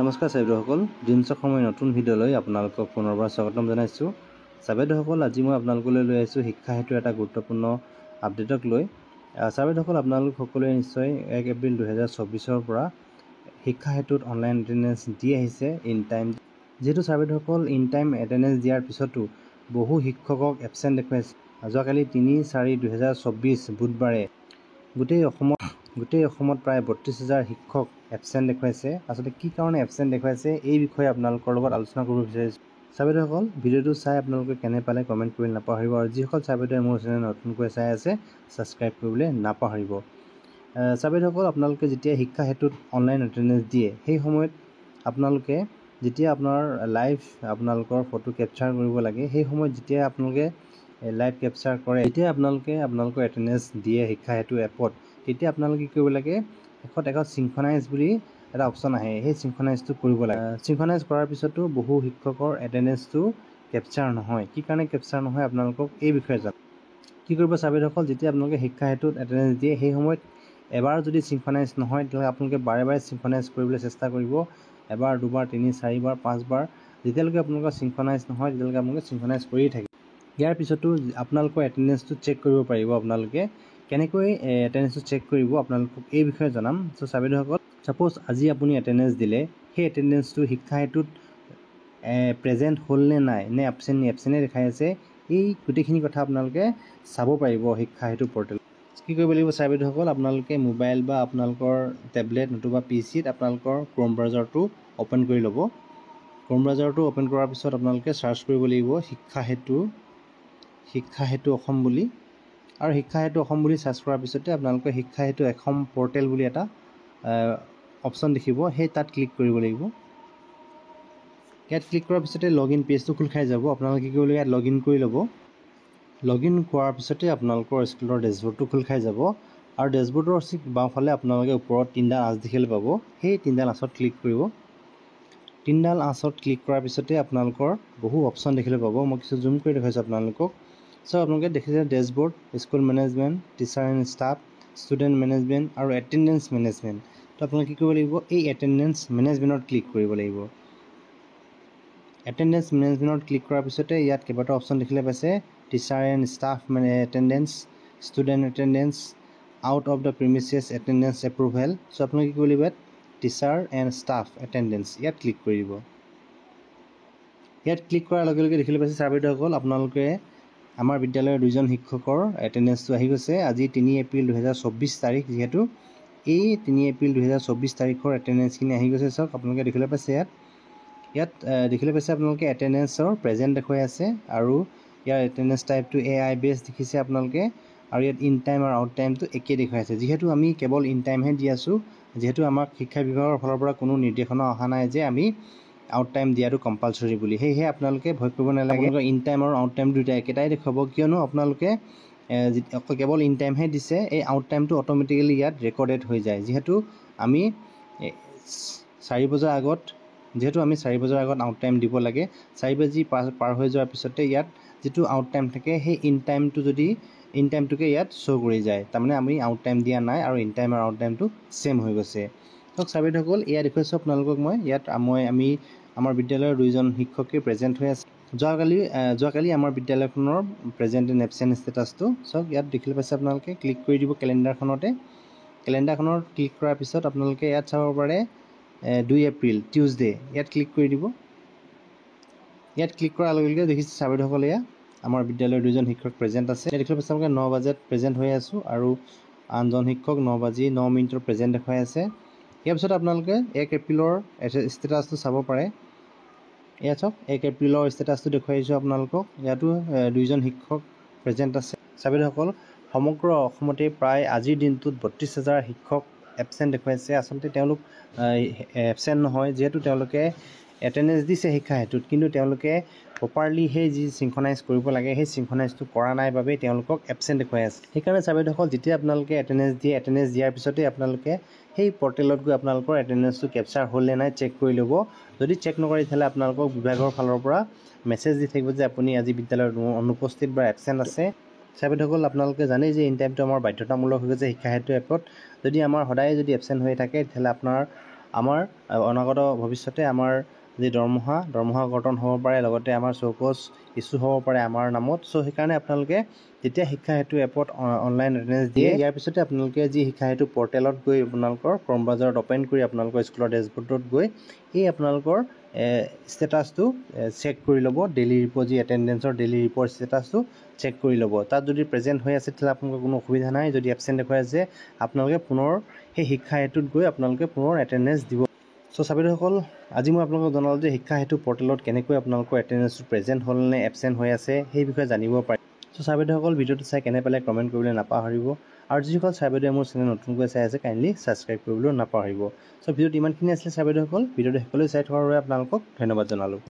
নমস্কাৰ চাইবেদসকল, দিনচক সময় নতুন ভিডিঅ'লৈ আপোনালোকক পুনৰবাৰ স্বাগতম জনাইছোঁ। চাইবেদসকল, আজি মই আপোনালোকলৈ লৈ আহিছোঁ শিক্ষা হেতুৰ এটা গুৰুত্বপূৰ্ণ আপডেটক লৈ। চাইবেদসকল, আপোনালোক সকলোৱে নিশ্চয় 1 এপ্ৰিল 2024 পৰা শিক্ষা হেতুত অনলাইন এটেণ্ডেঞ্চ দি আহিছে ইন টাইম। যিহেতু চাইবেদসকল ইন টাইম এটেণ্ডেঞ্চ দিয়াৰ পিছতো বহু শিক্ষকক এবচেণ্ট দেখুৱাইছে। যোৱাকালি 3/4/2024 বুধবাৰে গোটেই অসমত প্ৰায় 32,000 শিক্ষক এবচেণ্ট দেখুৱাইছে। আচলতে কি কাৰণে এবচেণ্ট দেখুৱাইছে এই বিষয়ে আপোনালোকৰ লগত আলোচনা কৰিব বিচাৰিছোঁ। চাইবেদসকল, ভিডিঅ'টো চাই আপোনালোকে কেনে পালে কমেণ্ট কৰি নাপাহৰিব, আৰু যিসকল চাইবেদে মোৰ চেনেল নতুনকৈ চাই আছে ছাবস্ক্ৰাইব কৰিবলৈ নাপাহৰিব। চাইবেদসকল, আপোনালোকে যেতিয়া শিক্ষা হেতুত অনলাইন এটেণ্ডেঞ্চ দিয়ে সেই সময়ত আপোনালোকে যেতিয়া আপোনাৰ লাইভ আপোনালোকৰ ফটো কেপচাৰ কৰিব লাগে, সেই সময়ত যেতিয়া আপোনালোকে লাইভ কেপচাৰ কৰে, যেতিয়া আপোনালোকৰ এটেণ্ডেঞ্চ দিয়ে শিক্ষা হেতু এপত, তেতিয়া আপোনালোকে কি কৰিব লাগে, শেষত চিংখনাইজ বুলি এটা অপশ্যন আহে, সেই চিংখনাইজটো কৰিব লাগে। চিংখনাইজ কৰাৰ পিছতো বহু শিক্ষকৰ এটেণ্ডেঞ্চটো কেপচাৰ নহয়। কি কাৰণে কেপচাৰ নহয় আপোনালোকক এই বিষয়ে জানো। কি কৰিব চাইবেদসকল, যেতিয়া আপোনালোকে শিক্ষা হেতুত এটেণ্ডেঞ্চ দিয়ে সেই সময়ত এবাৰ যদি চিংখনাইজ নহয়, তেতিয়াহ'লে আপোনালোকে বাৰে বাৰে চিংখনাইজ কৰিবলৈ চেষ্টা কৰিব। এবাৰ, দুবাৰ, 3, 4বাৰ, 5বাৰ, যেতিয়ালৈকে আপোনালোকৰ চিংখনাইজ নহয় তেতিয়ালৈকে আপোনালোকে চিংখনাইজ কৰিয়ে থাকিব। ইয়াৰ পিছতো আপোনালোকৰ এটেণ্ডেঞ্চটো চেক কৰিব পাৰিব। আপোনালোকে কেনেকৈ এটেণ্ডেঞ্চটো চেক কৰিব আপোনালোকক এই বিষয়ে জনাম। চ' চাইবেদসকল, ছাপ'জ আজি আপুনি এটেণ্ডেঞ্চ দিলে, সেই এটেণ্ডেঞ্চটো শিক্ষা হেতুত প্ৰেজেণ্ট হ'ল নে নাই, নে এবচেণ্টে দেখাই আছে, এই গোটেইখিনি কথা আপোনালোকে চাব পাৰিব শিক্ষা হেতু পৰ্টেলত। কি কৰিব লাগিব চাইবেদসকল, আপোনালোকে মোবাইল বা আপোনালোকৰ টেবলেট নতুবা PCত আপোনালোকৰ ক্ৰ'ম ব্ৰাউজাৰটো অ'পেন কৰি ল'ব। ক্ৰ'ম ব্ৰাউজাৰটো অ'পেন কৰাৰ পিছত আপোনালোকে চাৰ্চ কৰিব লাগিব শিক্ষা হেতু অসম বুলি, আৰু শিক্ষা হেতু অসম বুলি চাৰ্চ কৰাৰ পিছতে আপোনালোকে শিক্ষা হেতু অসম পৰ্টেল বুলি এটা অপশ্যন দেখিব, সেই তাত ক্লিক কৰিব লাগিব। ইয়াত ক্লিক কৰাৰ পিছতে লগইন পেজটো খোল খাই যাব। আপোনালোকে কি কৰিব লাগিব, ইয়াত লগইন কৰি ল'ব। লগইন কৰাৰ পিছতে আপোনালোকৰ স্কুলৰ ডেছবৰ্ডটো খোল খাই যাব, আৰু ডেছবৰ্ডৰ ঠিক বাওঁফালে আপোনালোকে ওপৰত 3ডাল আঁচ দেখিবলৈ পাব। সেই 3ডাল আঁচত ক্লিক কৰিব। 3ডাল আঁচত ক্লিক কৰাৰ পিছতে আপোনালোকৰ বহু অপশ্যন দেখিবলৈ পাব। মই কিছু জুম কৰি দেখুৱাইছোঁ আপোনালোকক। চ' আপোনালোকে দেখিছে dashboard, school management, teacher and staff, student management আৰু এটেণ্ডেঞ্চ মেনেজমেণ্ট। তো আপোনালোকে কি কৰিব লাগিব, এই এটেণ্ডেঞ্চ মেনেজমেণ্টত ক্লিক কৰিব লাগিব। এটেণ্ডেঞ্চ মেনেজমেণ্টত ক্লিক কৰাৰ পিছতে ইয়াত কেইবাটাও অপশ্যন দেখিবলৈ পাইছে, teacher and staff attendance, student attendance, out of the premises attendance approval. চ' আপোনালোকে কি কৰিব লাগিব, ইয়াত টিচাৰ এণ্ড ষ্টাফ এটেণ্ডেঞ্চ ইয়াত ক্লিক কৰি দিব। ইয়াত ক্লিক কৰাৰ লগে লগে দেখিবলৈ পাইছে চাইবেদসকল, আপোনালোকে আমাৰ বিদ্যালয়ৰ 2জন শিক্ষকৰ এটেণ্ডেঞ্চটো আহি গৈছে। আজি 3 এপ্ৰিল 2024 তাৰিখ, যিহেতু এই 3 এপ্ৰিল 2024 তাৰিখৰ এটেণ্ডেঞ্চখিনি আহি গৈছে। চাওক আপোনালোকে দেখিবলৈ পাইছে, ইয়াত দেখিবলৈ পাইছে আপোনালোকে এটেণ্ডেঞ্চৰ প্ৰেজেণ্ট দেখুৱাই আছে, আৰু ইয়াৰ এটেণ্ডেঞ্চ টাইপটো AI বেছ দেখিছে আপোনালোকে, আৰু ইয়াত ইন টাইম আৰু আউট টাইমটো একেই দেখুৱাইছে। যিহেতু আমি কেৱল ইন টাইমহে দি আছোঁ, যিহেতু আমাক শিক্ষা বিভাগৰ ফালৰ পৰা কোনো নিৰ্দেশনা অহা নাই যে আমি আউট টাইম দিয়াটো কম্পালচৰি বুলি, সেয়েহে আপোনালোকে ভয় কৰিব নালাগে। ইন টাইম আৰু আউট টাইম দুয়োটা একেটাই দেখুৱাব, কিয়নো আপোনালোকে কেৱল ইন টাইমহে দিছে, এই আউট টাইমটো অট'মেটিকেলি ইয়াত ৰেকৰ্ডেড হৈ যায়। যিহেতু আমি 4 বজাৰ আগত আউট টাইম দিব লাগে, 4 বাজি পাৰ হৈ যোৱাৰ পিছতে ইয়াত যিটো আউট টাইম থাকে সেই ইন টাইমটোকে ইয়াত শ্ব' কৰি যায়। তাৰমানে আমি আউট টাইম দিয়া নাই, আৰু ইন টাইম আৰু আউট টাইমটো ছেম হৈ গৈছে। চাওক চাইবেদসকল, এয়া দেখুৱাইছোঁ আপোনালোকক মই। ইয়াত আমাৰ বিদ্যালয়ৰ 2জন শিক্ষকে প্ৰেজেণ্ট হৈ আছে। যোৱাকালি আমাৰ বিদ্যালয়খনৰ প্ৰেজেণ্ট এণ্ড এবচেণ্ট ষ্টেটাছটো চাওক, ইয়াত দেখিবলৈ পাইছে আপোনালোকে। ক্লিক কৰি দিব কেলেণ্ডাৰখনত ক্লিক কৰাৰ পিছত আপোনালোকে ইয়াত চাব পাৰে 2 এপ্ৰিল টিউজডে, ইয়াত ক্লিক কৰি দিব। ইয়াত ক্লিক কৰাৰ লগে লগে দেখিছে চাইবেদসকল, এয়া আমাৰ বিদ্যালয়ৰ 2জন শিক্ষক প্ৰেজেণ্ট আছে। ইয়াত দেখিবলৈ পাইছে আপোনালোকে 9 বজাত প্ৰেজেণ্ট হৈ আছোঁ, আৰু আনজন শিক্ষক 9:09 প্ৰেজেণ্ট দেখুৱাই আছে। ইয়াৰ পিছত আপোনালোকে 1 এপ্ৰিলৰ ষ্টেটাছটো চাব পাৰে। ইয়াত চাওক 1 এপ্ৰিলৰ ষ্টেটাছটো দেখুৱাইছোঁ আপোনালোকক। ইয়াতো 2জন শিক্ষক প্ৰেজেণ্ট আছে। চাইবেদসকল, সমগ্ৰ অসমতে প্ৰায় আজিৰ দিনটোত 32,000 শিক্ষক এবচেণ্ট দেখুৱাইছে। আচলতে তেওঁলোক এবচেণ্ট নহয়, যিহেতু তেওঁলোকে এটেণ্ডেঞ্চ দিছে শিক্ষা হেতুত, কিন্তু তেওঁলোকে প্ৰপাৰলি সেই যি চিংখনাইজ কৰিব লাগে সেই চিংখনাইজটো কৰা নাই বাবেই তেওঁলোকক এবচেণ্ট দেখুৱাই আছে। সেইকাৰণে চাইবেদসকল, যেতিয়া আপোনালোকে এটেণ্ডেঞ্চ দিয়াৰ পিছতেই আপোনালোকে সেই পৰ্টেলত গৈ আপোনালোকৰ এটেণ্ডেঞ্চটো কেপচাৰ হ'ল নে নাই চেক কৰি ল'ব। যদি চেক নকৰে তেতিয়াহ'লে আপোনালোকক বিভাগৰ ফালৰ পৰা মেছেজ দি থাকিব যে আপুনি আজি বিদ্যালয়ত অনুপস্থিত বা এবচেণ্ট আছে। চাইবেদসকল, আপোনালোকে জানেই যে ইন টাইমটো আমাৰ বাধ্যতামূলক হৈ গৈছে শিক্ষা হেতু এপত। যদি আমাৰ সদায় যদি এবচেণ্ট হৈ থাকে তেতিয়াহ'লে আপোনাৰ আমাৰ অনাগত ভৱিষ্যতে আমাৰ যি দৰমহা কৰ্তন হ'ব পাৰে, লগতে আমাৰ চৌকছ ইছ্যু হ'ব পাৰে আমাৰ নামত। চ' সেইকাৰণে আপোনালোকে যেতিয়া শিক্ষা সেতু এপত অনলাইন এটেণ্ডেঞ্চ দিয়ে, ইয়াৰ পিছতে আপোনালোকে যি শিক্ষা সেতু পৰ্টেলত গৈ আপোনালোকৰ ক্ৰম ব্ৰাউজাৰত অপেন কৰি আপোনালোকৰ স্কুলৰ ডেছবৰ্ডত গৈ এই আপোনালোকৰ ষ্টেটাছটো চেক কৰি ল'ব। ডেইলি ৰিপৰ্ট যি এটেণ্ডেঞ্চৰ ডেইলি ৰিপৰ্ট ষ্টেটাছটো চেক কৰি ল'ব। তাত যদি প্ৰেজেণ্ট হৈ আছে তেতিয়াহ'লে আপোনালোকৰ কোনো অসুবিধা নাই। যদি এবচেণ্ট দেখুৱাই আছে আপোনালোকে পুনৰ সেই শিক্ষা সেতুত গৈ আপোনালোকে পুনৰ এটেণ্ডেঞ্চ দিব। চ' চাৰ বাইদেউসকল, আজি মই আপোনালোকক জনালোঁ যে শিক্ষা সেতু পৰ্টেলত কেনেকৈ আপোনালোকৰ এটেণ্ডেঞ্চটো প্ৰেজেণ্ট হ'ল নে এবচেণ্ট হৈ আছে সেই বিষয়ে জানিব পাৰি। চ' চাৰ বাইদেউসকল, ভিডিঅ'টো চাই কেনে পালে কমেণ্ট কৰিবলৈ নাপাহৰিব। আৰু যিসকল চাৰ বাইদেৱে মোৰ চেনেল নতুনকৈ চাই আছে কাইণ্ডলি ছাবস্ক্ৰাইব কৰিবলৈ নাপাহৰিব। চ' ভিডিঅ'টো ইমানখিনি আছিলে চাৰ বাইদেউসকল। ভিডিঅ'টো শেষলৈ চাই থকাৰ বাবে আপোনালোকক ধন্যবাদ জনালোঁ।